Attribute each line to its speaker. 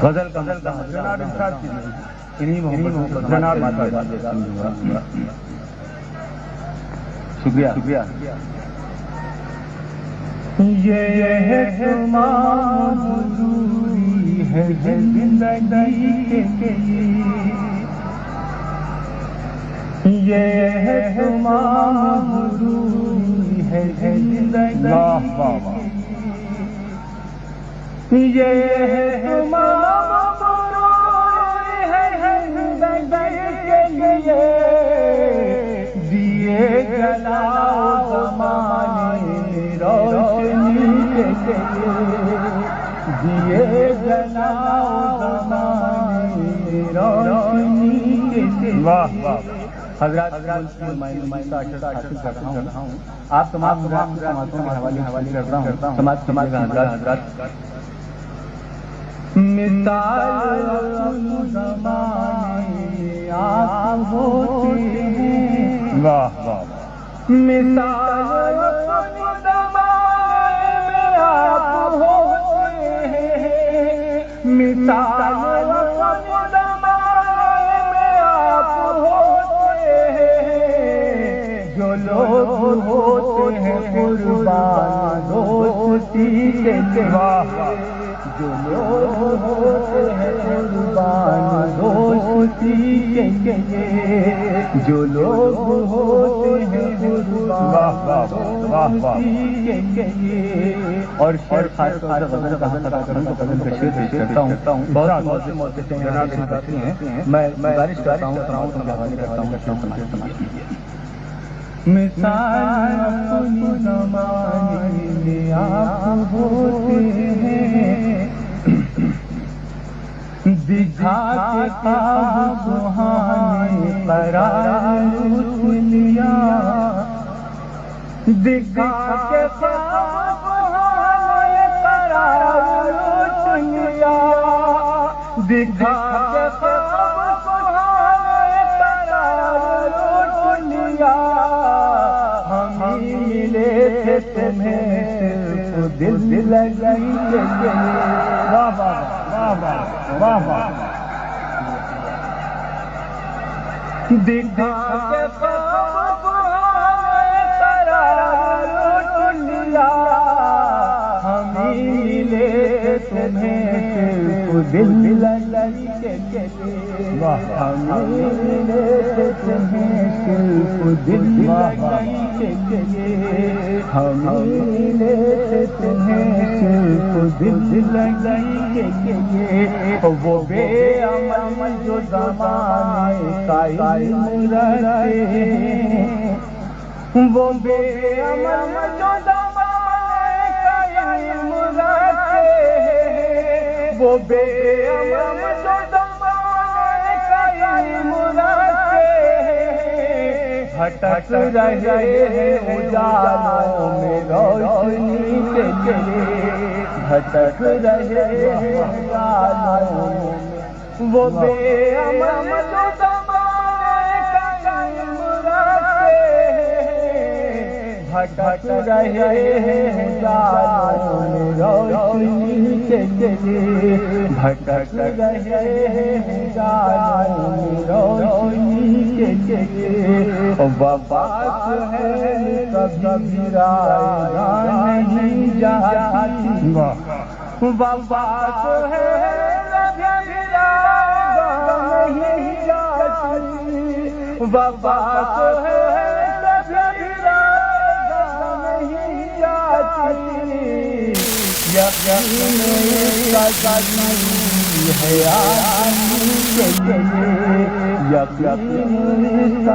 Speaker 1: غزل کا جناب ارشاد کیجیے انہیں محمد جناب شکریہ شکریہ یہ تمام ضروری ہے زندگی کے لیے یہ تمام ضروری ہے زندگی یہ تمام ضروری ہے زندگی کے لیے دیے جلاؤ زمانے روشنی کے لیے دیے جلاؤ زمانے روشنی کے لیے واہ واہ حضرات آپ تمام سماجوں کے حوالے کر رہا ہوں سماج حضرات مثال زمانے آپ ہوتے ہیں واہ واہ مثال زمانے میں آپ ہوتے ہیں مثال زمانے میں آپ ہوتے ہیں جو لوگ ہوتے ہیں قربان دوستی کے واہ جو لوگ ہوتے ہیں قربان دوستی کے لیے جو لوگ ہوتے ہیں قربان دوستی کے لیے اور شعر خاص طور سے کرتا ہوں بہت سے موقع ہیں میں گزارش کرتا ہوں مثال اپنی زمانے میں آپ ہوتے ہیں دکھا کے خواب سہانے قرار لیا دکھا کے خواب سہانے قرار لیا دکھا کے خواب سہانے قرار لیا ملے تھے تمہیں صرف دل لگی کے لیے واہ واہ واہ واہ واہ دکھا کے خواب سہانے قرار لیا ہم ملے تمہیں صرف دل لگی کے لیے ہم ملے تمہیں صرف دل لگی کے لیے ہم ملے تمہیں صرف دل لگی کے لیے وہ بے عمل جو زمانے کا علم رکھتے ہیں وہ بے عمل جو زمانے کا علم رکھتے ہیں وہ بے عمل جو زمانے کا علم رکھتے ہیں بھٹک رہے ہیں اجالوں میں روشنی کے لیے بھٹک رہے ہیں اجالوں میں وہ بے عمل جو زمانے کا علم رکھتے ہیں بھٹک رہے ہیں اجالوں میں روشنی کے لیے بھٹک رہے ہیں اجالوں میں روشنی کے لیے وفات ہے کبھی رائے نہیں جاتی وفات ہے کبھی رائے نہیں جاتی وفات ہے کبھی رائے نہیں جاتی یقین ہے آدمی کے لیے یقین